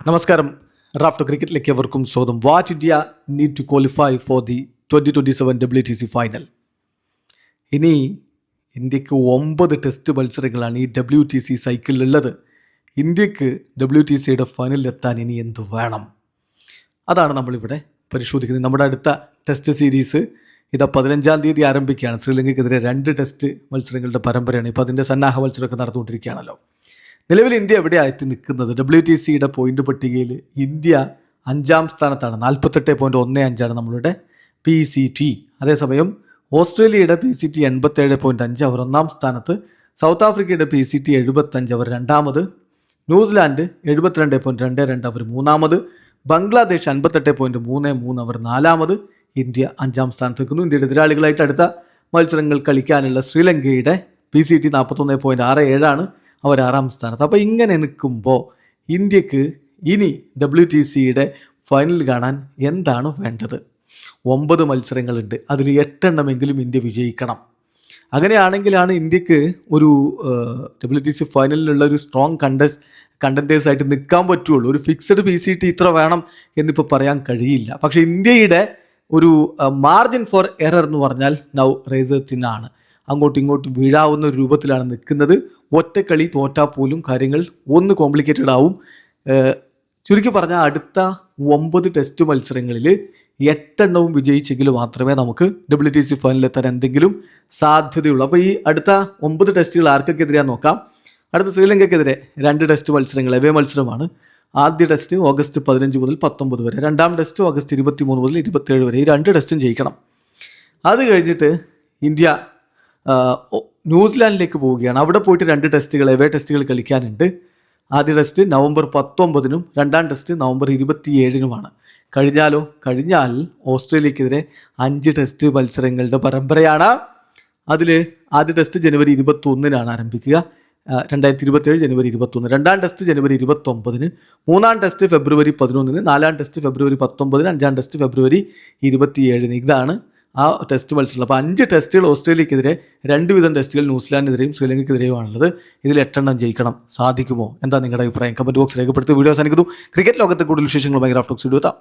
നമസ്കാരം. റാഫ്റ്റർ ക്രിക്കറ്റിലേക്ക് എവർക്കും സ്വാഗതം. What India need to qualify for the 2027 WTC final. ഇനി ഇന്ത്യക്ക് 9 ടെസ്റ്റ് മത്സരങ്ങളാണ് ഈ WTC സൈക്കിളിലുള്ളത്. ഇന്ത്യക്ക് WTCയുടെ ഫൈനലിലെത്താൻ ഇനി എന്ത് വേണം? അതാണ് നമ്മളിവിടെ പരിശോധിക്കുന്നത്. നമ്മുടെ അടുത്ത ടെസ്റ്റ് സീരീസ് 15-ാം തീയതി ആരംഭിക്കുകയാണ്. ശ്രീലങ്കയ്ക്കെതിരെ 2 ടെസ്റ്റ് മത്സരങ്ങളുടെ പരമ്പരയാണ്. ഇപ്പോൾ അതിൻ്റെ സന്നാഹ മത്സരമൊക്കെ നടന്നുകൊണ്ടിരിക്കുകയാണല്ലോ. നിലവിൽ ഇന്ത്യ എവിടെയായി നിൽക്കുന്നത്? WTCയുടെ പോയിന്റ് പട്ടികയിൽ ഇന്ത്യ 5-ാം സ്ഥാനത്താണ്. 48.15 നമ്മളുടെ PCT. അതേസമയം ഓസ്ട്രേലിയയുടെ PCT 87.5, അവർ 1-ാം സ്ഥാനത്ത്. സൗത്ത് ആഫ്രിക്കയുടെ PCT 75, അവർ 2-ാമത്. ന്യൂസിലാൻഡ് 72.22, അവർ 3-ാമത്. ബംഗ്ലാദേശ് 58.33, അവർ 4-ാമത്. ഇന്ത്യ 5-ാം സ്ഥാനത്ത് നിൽക്കുന്നു. ഇന്ത്യയുടെ എതിരാളികളായിട്ട് അടുത്ത മത്സരങ്ങൾ കളിക്കാനുള്ള ശ്രീലങ്കയുടെ PCT 41.67, അവർ 6-ാം സ്ഥാനത്ത്. അപ്പോൾ ഇങ്ങനെ നിൽക്കുമ്പോൾ ഇന്ത്യക്ക് ഇനി WTCയുടെ ഫൈനൽ കാണാൻ എന്താണ് വേണ്ടത്? 9 മത്സരങ്ങളുണ്ട്, അതിൽ 8 എണ്ണമെങ്കിലും ഇന്ത്യ വിജയിക്കണം. അങ്ങനെയാണെങ്കിലാണ് ഇന്ത്യക്ക് ഒരു WTC ഫൈനലിലുള്ള ഒരു സ്ട്രോങ് കണ്ടൻറ്റേഴ്സായിട്ട് നിൽക്കാൻ പറ്റുള്ളൂ. ഒരു ഫിക്സഡ് PCT ഇത്ര വേണം എന്നിപ്പോൾ പറയാൻ കഴിയില്ല. പക്ഷേ ഇന്ത്യയുടെ ഒരു മാർജിൻ ഫോർ എറർ എന്ന് പറഞ്ഞാൽ നൗ റേസർ തിന്നാണ്. അങ്ങോട്ടും ഇങ്ങോട്ടും വീഴാവുന്ന ഒരു രൂപത്തിലാണ് നിൽക്കുന്നത്. ഒറ്റക്കളി തോറ്റാൽ പോലും കാര്യങ്ങൾ ഒന്ന് കോംപ്ലിക്കേറ്റഡ് ആവും. ചുരുക്കി പറഞ്ഞാൽ അടുത്ത 9 ടെസ്റ്റ് മത്സരങ്ങളിൽ 8 എണ്ണവും വിജയിച്ചെങ്കിൽ മാത്രമേ നമുക്ക് WTC ഫൈനലിലെത്താൻ എന്തെങ്കിലും സാധ്യതയുള്ളൂ. അപ്പോൾ ഈ അടുത്ത 9 ടെസ്റ്റുകൾ ആർക്കൊക്കെതിരെയാണെന്ന് നോക്കാം. അടുത്ത ശ്രീലങ്കയ്ക്കെതിരെ 2 ടെസ്റ്റ് മത്സരങ്ങൾ, അവേ മത്സരമാണ്. ആദ്യ ടെസ്റ്റ് ഓഗസ്റ്റ് 15 മുതൽ 19 വരെ, 2-ാം ടെസ്റ്റ് ഓഗസ്റ്റ് 23 മുതൽ 27 വരെ. ഈ 2 ടെസ്റ്റും ജയിക്കണം. അത് കഴിഞ്ഞിട്ട് ഇന്ത്യ ന്യൂസിലാൻഡിലേക്ക് പോവുകയാണ്. അവിടെ പോയിട്ട് 2 ടെസ്റ്റുകൾ, അവേ ടെസ്റ്റുകൾ കളിക്കാനുണ്ട്. ആദ്യ ടെസ്റ്റ് നവംബർ 19-നും 2-ാം ടെസ്റ്റ് നവംബർ 27-നുമാണ്. കഴിഞ്ഞാൽ ഓസ്ട്രേലിയക്കെതിരെ 5 ടെസ്റ്റ് മത്സരങ്ങളുടെ പരമ്പരയാണ്. അതിൽ ആദ്യ ടെസ്റ്റ് ജനുവരി 21-നാണ് ആരംഭിക്കുക, 2027 ജനുവരി 21. 2-ാം ടെസ്റ്റ് ജനുവരി 29-ന്, 3-ാം ടെസ്റ്റ് ഫെബ്രുവരി 11-ന്, 4-ാം ടെസ്റ്റ് ഫെബ്രുവരി 19-ന്, 5-ാം ടെസ്റ്റ് ഫെബ്രുവരി 27-ന്. ഇതാണ് ആ ടെസ്റ്റ് മത്സരം. അപ്പോൾ 5 ടെസ്റ്റുകൾ ഓസ്ട്രേലിയക്കെതിരെ, 2 വീതം ടെസ്റ്റുകൾ ന്യൂസിലാൻഡിനെതിരെയും ശ്രീലങ്കയ്ക്കെതിരെയുമാണുള്ളത്. ഇതിൽ 8 എണ്ണം ജയിക്കണം. സാധിക്കുമോ? എന്താ നിങ്ങളുടെ അഭിപ്രായം? കമൻറ്റ് ബോക്സ് രേഖപ്പെടുത്തി. വീഡിയോ അവസാനിക്കുന്നു. ക്രിക്കറ്റ് ലോകത്തെ കൂടുതൽ വിശേഷങ്ങളുമായി റാഫ്റ്റോക്സ് വീഡിയോ എത്താം.